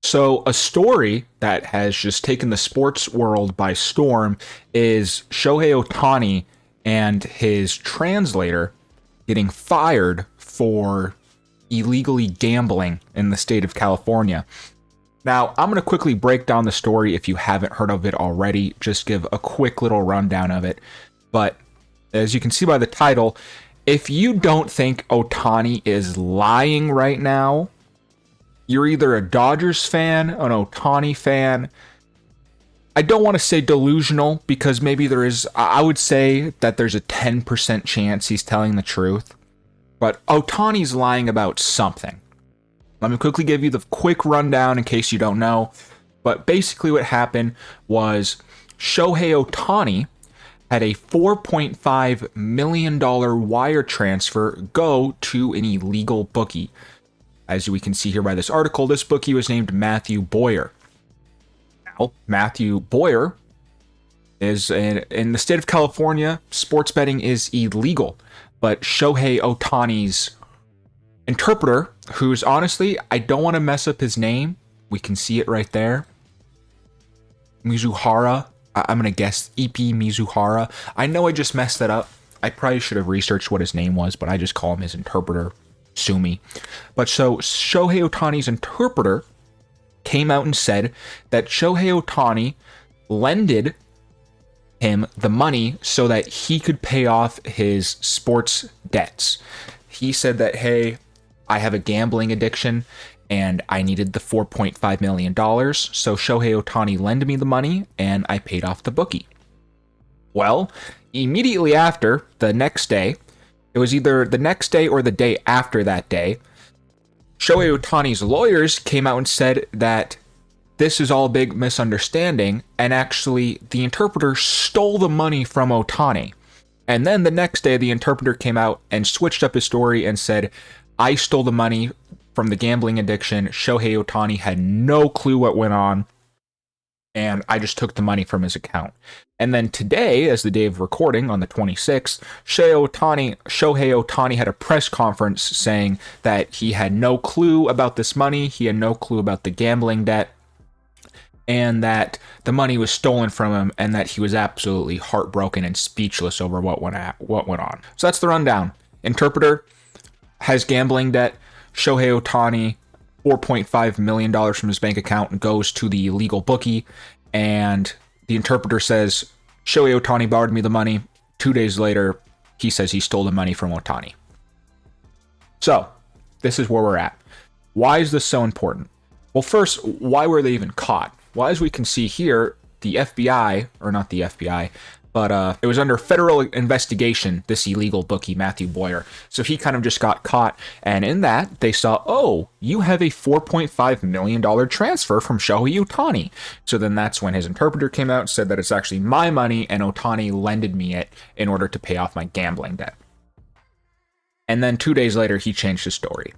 So, a story that has just taken the sports world by storm is Shohei Ohtani and his translator getting fired for illegally gambling in the state of California. Now, I'm going to quickly break down the story if you haven't heard of it already, just give a quick little rundown of it. But as you can see by the title, if you don't think Ohtani is lying right now, you're either a Dodgers fan, an Ohtani fan. I don't want to say delusional because maybe there is, I would say that there's a 10% chance he's telling the truth. But Ohtani's lying about something. Let me quickly give you the quick rundown in case you don't know. But basically what happened was Shohei Ohtani had a $4.5 million wire transfer go to an illegal bookie. As we can see here by this article, this bookie was named Matthew Boyer. Now, Matthew Boyer is in the state of California, sports betting is illegal. But Shohei Ohtani's interpreter, who's honestly, I don't want to mess up his name. We can see it right there. Mizuhara. I'm going to guess EP Mizuhara. I know I just messed that up. I probably should have researched what his name was, but I just call him his interpreter. Sue me. But so Shohei Ohtani's interpreter came out and said that Shohei Ohtani lended him the money so that he could pay off his sports debts. He said that, hey, I have a gambling addiction and I needed the $4.5 million. So Shohei Ohtani lent me the money and I paid off the bookie. Well, immediately after, the next day, it was either the next day or the day after that day, Shohei Ohtani's lawyers came out and said that this is all a big misunderstanding, and actually the interpreter stole the money from Ohtani. And then the next day, the interpreter came out and switched up his story and said, I stole the money from the gambling addiction. Shohei Ohtani had no clue what went on, and I just took the money from his account. And then today, as the day of recording on the 26th, Shohei Ohtani had a press conference saying that he had no clue about this money, he had no clue about the gambling debt, and that the money was stolen from him, and that he was absolutely heartbroken and speechless over what went on. So that's the rundown. Interpreter has gambling debt. Shohei Ohtani, $4.5 million from his bank account goes to the illegal bookie, and the interpreter says, Shohei Ohtani borrowed me the money. 2 days later, he says he stole the money from Ohtani. So, this is where we're at. Why is this so important? Well, first, why were they even caught? Well, as we can see here, the FBI, or not the FBI, but it was under federal investigation, this illegal bookie, Matthew Boyer. So he kind of just got caught. And in that, they saw, oh, you have a $4.5 million transfer from Shohei Ohtani. So then that's when his interpreter came out and said that it's actually my money and Ohtani lended me it in order to pay off my gambling debt. And then 2 days later, he changed his story.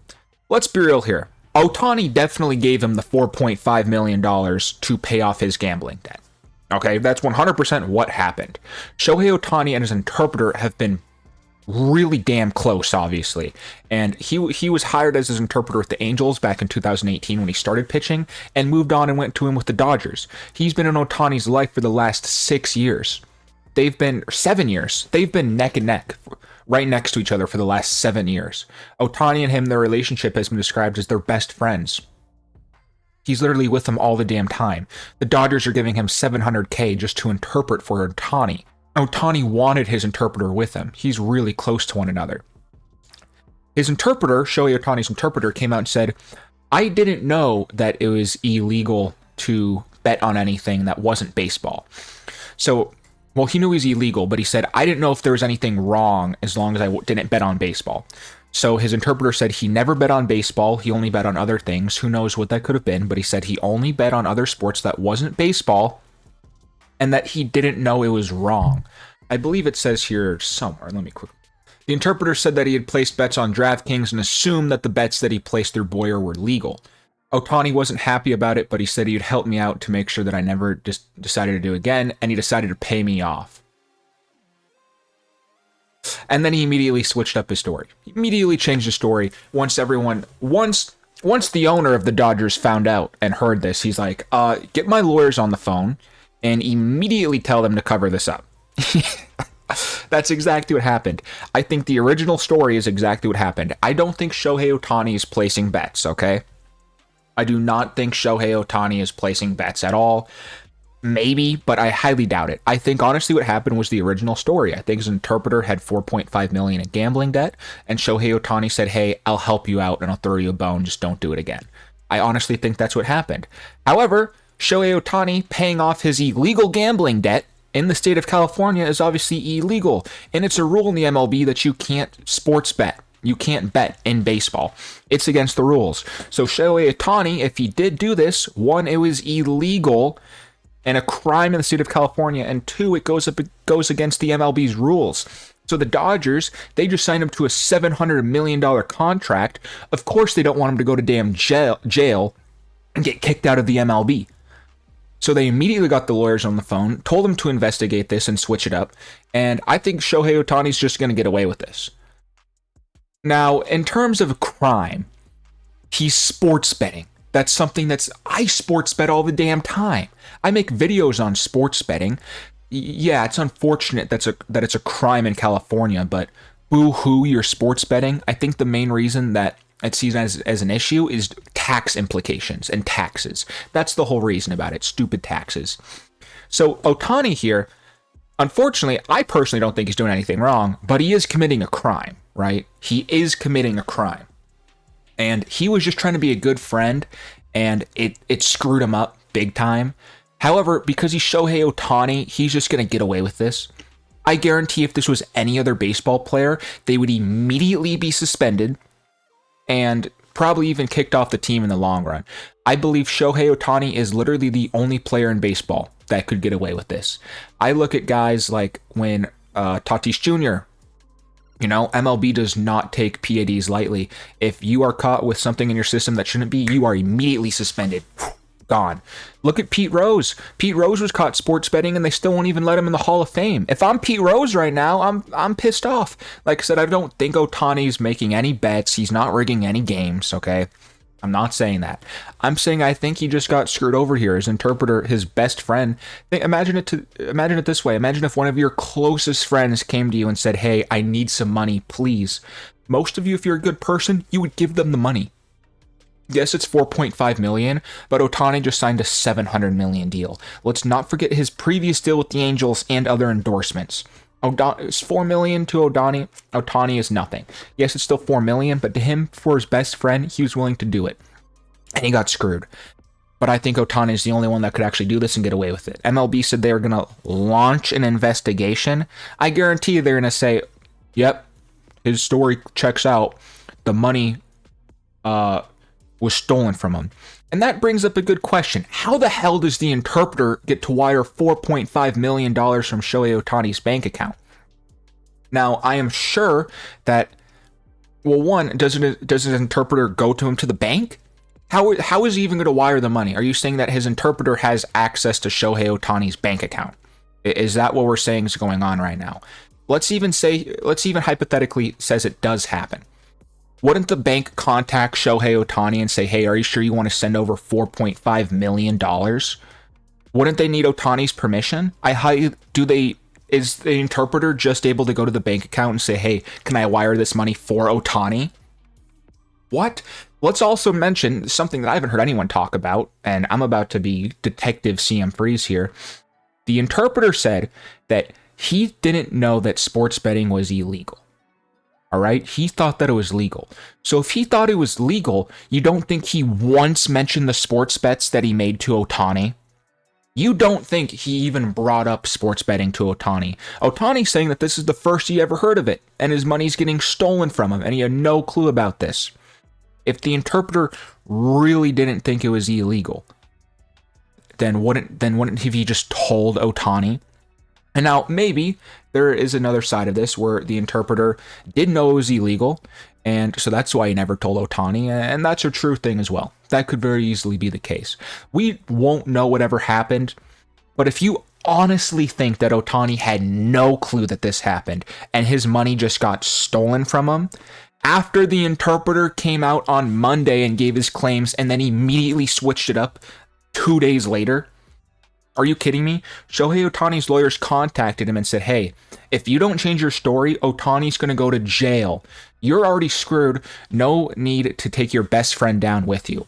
Let's be real here. Ohtani definitely gave him the $4.5 million to pay off his gambling debt. Okay, that's 100% what happened. Shohei Ohtani and his interpreter have been really damn close, obviously. And he was hired as his interpreter with the Angels back in 2018 when he started pitching, and moved on and went to him with the Dodgers. He's been in Ohtani's life for the last 6 years. 7 years. They've been neck and neck, right next to each other for the last 7 years. Ohtani and him, their relationship has been described as their best friends. He's literally with them all the damn time. The Dodgers are giving him $700K just to interpret for Ohtani. Ohtani wanted his interpreter with him. He's really close to one another. His interpreter, Shohei Ohtani's interpreter, came out and said, I didn't know that it was illegal to bet on anything that wasn't baseball. So, well, he knew it was illegal, but he said, I didn't know if there was anything wrong as long as I didn't bet on baseball. So his interpreter said he never bet on baseball, he only bet on other things. Who knows what that could have been, but he said he only bet on other sports that wasn't baseball, and that he didn't know it was wrong. I believe it says here somewhere. Let me quickly. The interpreter said that he had placed bets on DraftKings and assumed that the bets that he placed through Boyer were legal. Ohtani wasn't happy about it, but he said he'd help me out to make sure that I never decided to do it again, and he decided to pay me off. And then he immediately switched up his story. He immediately changed his story once once the owner of the Dodgers found out and heard this, he's like, get my lawyers on the phone and immediately tell them to cover this up. That's exactly what happened. I think the original story is exactly what happened. I don't think Shohei Ohtani is placing bets, okay? I do not think Shohei Ohtani is placing bets at all. Maybe, but I highly doubt it. I think honestly what happened was the original story. I think his interpreter had $4.5 million in gambling debt, and Shohei Ohtani said, hey, I'll help you out and I'll throw you a bone, just don't do it again. I honestly think that's what happened. However, Shohei Ohtani paying off his illegal gambling debt in the state of California is obviously illegal, and it's a rule in the MLB that you can't sports bet. You can't bet in baseball. It's against the rules. So Shohei Ohtani, if he did do this, one, it was illegal and a crime in the state of California, and two, it goes against the MLB's rules. So the Dodgers, they just signed him to a $700 million contract. Of course they don't want him to go to damn jail and get kicked out of the MLB. So they immediately got the lawyers on the phone, told them to investigate this and switch it up, and I think Shohei Ohtani's just going to get away with this. Now, in terms of crime, he's sports betting. That's something I sports bet all the damn time. I make videos on sports betting. Yeah, it's unfortunate that it's a crime in California, but boo-hoo, you're sports betting. I think the main reason that it's seen as an issue is tax implications and taxes. That's the whole reason about it, stupid taxes. So Ohtani here, unfortunately, I personally don't think he's doing anything wrong, but he is committing a crime, right? He is committing a crime. And he was just trying to be a good friend, and it screwed him up big time. However, because he's Shohei Ohtani, he's just going to get away with this. I guarantee if this was any other baseball player, they would immediately be suspended and probably even kicked off the team in the long run. I believe Shohei Ohtani is literally the only player in baseball that could get away with this. I look at guys like when Tatis Jr., MLB does not take PADs lightly. If you are caught with something in your system that shouldn't be, you are immediately suspended. Gone. Look at Pete Rose. Pete Rose was caught sports betting and they still won't even let him in the Hall of Fame. If I'm Pete Rose right now, I'm pissed off. Like I said, I don't think Ohtani's making any bets. He's not rigging any games, okay? I'm not saying that. I'm saying I think he just got screwed over here. His interpreter, his best friend. Imagine it this way. Imagine if one of your closest friends came to you and said, hey, I need some money, please. Most of you, if you're a good person, you would give them the money. Yes, it's $4.5 million, but Ohtani just signed a $700 million deal. Let's not forget his previous deal with the Angels and other endorsements. It's $4 million to Ohtani. Ohtani is nothing. Yes, it's still $4 million, but to him, for his best friend, he was willing to do it. And he got screwed. But I think Ohtani is the only one that could actually do this and get away with it. MLB said they were going to launch an investigation. I guarantee you they're going to say, yep, his story checks out. The money was stolen from him. And that brings up a good question. How the hell does the interpreter get to wire $4.5 million from Shohei Ohtani's bank account? Now, I am sure that, well, one, does his interpreter go to him to the bank? How is he even going to wire the money? Are you saying that his interpreter has access to Shohei Ohtani's bank account? Is that what we're saying is going on right now? Let's even hypothetically says it does happen. Wouldn't the bank contact Shohei Ohtani and say, hey, are you sure you want to send over $4.5 million? Wouldn't they need Ohtani's permission? Is the interpreter just able to go to the bank account and say, hey, can I wire this money for Ohtani? What? Let's also mention something that I haven't heard anyone talk about, and I'm about to be Detective CM Freeze here. The interpreter said that he didn't know that sports betting was illegal. All right, he thought that it was legal. So if he thought it was legal, you don't think he once mentioned the sports bets that he made to Ohtani? You don't think he even brought up sports betting to Ohtani? Ohtani's saying that this is the first he ever heard of it, and his money's getting stolen from him, and he had no clue about this. If the interpreter really didn't think it was illegal, then wouldn't he just told Ohtani? And now, maybe there is another side of this where the interpreter did know it was illegal, and so that's why he never told Ohtani, and that's a true thing as well. That could very easily be the case. We won't know whatever happened, but if you honestly think that Ohtani had no clue that this happened, and his money just got stolen from him, After the interpreter came out on Monday and gave his claims and then immediately switched it up 2 days later. Are you kidding me? Shohei Ohtani's lawyers contacted him and said, hey, if you don't change your story, Ohtani's going to go to jail. You're already screwed. No need to take your best friend down with you.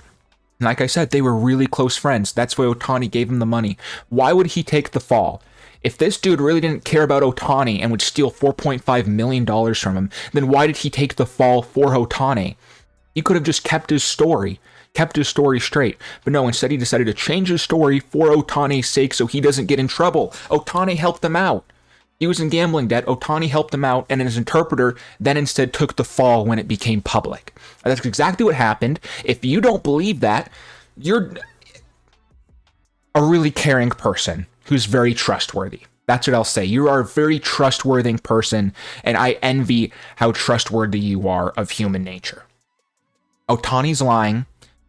And like I said, they were really close friends. That's why Ohtani gave him the money. Why would he take the fall? If this dude really didn't care about Ohtani and would steal $4.5 million from him, then why did he take the fall for Ohtani? He could have just kept his story straight. But no, instead he decided to change his story for Ohtani's sake so he doesn't get in trouble. Ohtani helped him out. He was in gambling debt. Ohtani helped him out, and his interpreter then instead took the fall when it became public. And that's exactly what happened. If you don't believe that, you're a really caring person who's very trustworthy. That's what I'll say. You are a very trustworthy person, and I envy how trustworthy you are of human nature. Ohtani's lying.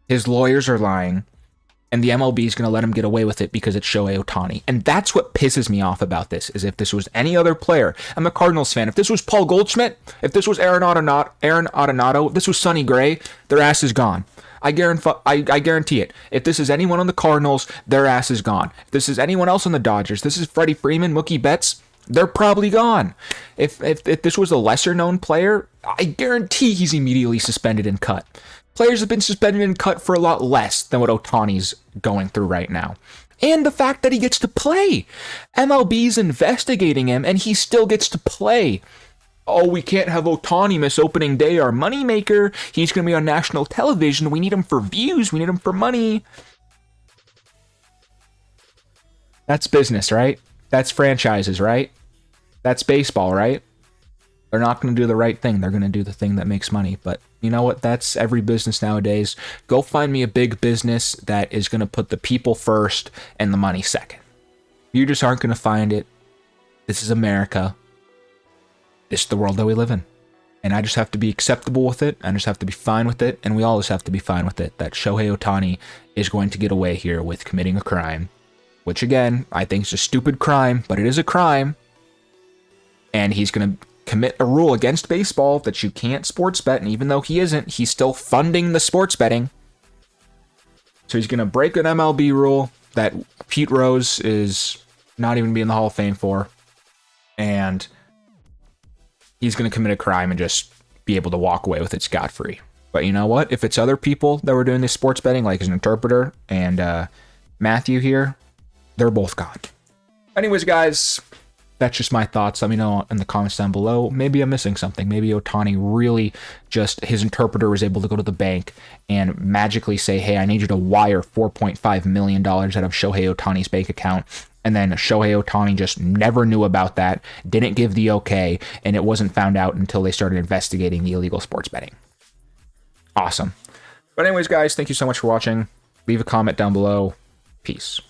His lawyers are lying. And the MLB is going to let him get away with it because it's Shohei Ohtani. And that's what pisses me off about this, is if this was any other player. I'm a Cardinals fan. If this was Paul Goldschmidt, if this was Aaron Arenado, if this was Sonny Gray, their ass is gone. I guarantee it. If this is anyone on the Cardinals, their ass is gone. If this is anyone else on the Dodgers, this is Freddie Freeman, Mookie Betts, they're probably gone. If this was a lesser-known player, I guarantee he's immediately suspended and cut. Players have been suspended and cut for a lot less than what Ohtani's going through right now. And the fact that he gets to play. MLB's investigating him, and he still gets to play. Oh, we can't have Ohtani miss opening day, our moneymaker. He's going to be on national television. We need him for views. We need him for money. That's business, right? That's franchises, right? That's baseball, right? They're not going to do the right thing. They're going to do the thing that makes money. But you know what? That's every business nowadays. Go find me a big business that is going to put the people first and the money second. You just aren't going to find it. This is America. This is the world that we live in. And I just have to be acceptable with it. I just have to be fine with it. And we all just have to be fine with it. That Shohei Ohtani is going to get away here with committing a crime. Which again, I think is a stupid crime. But it is a crime. And he's going to commit a rule against baseball that you can't sports bet, and even though he isn't, he's still funding the sports betting. So he's going to break an MLB rule that Pete Rose is not even be in the Hall of Fame for, and he's going to commit a crime and just be able to walk away with it scot-free. But you know what? If it's other people that were doing this sports betting, like his interpreter and Matthew here, they're both gone. Anyways, guys, that's just my thoughts. Let me know in the comments down below. Maybe I'm missing something. Maybe Ohtani really just, his interpreter was able to go to the bank and magically say, hey, I need you to wire $4.5 million out of Shohei Ohtani's bank account. And then Shohei Ohtani just never knew about that, didn't give the okay, and it wasn't found out until they started investigating the illegal sports betting. Awesome. But anyways, guys, thank you so much for watching. Leave a comment down below. Peace.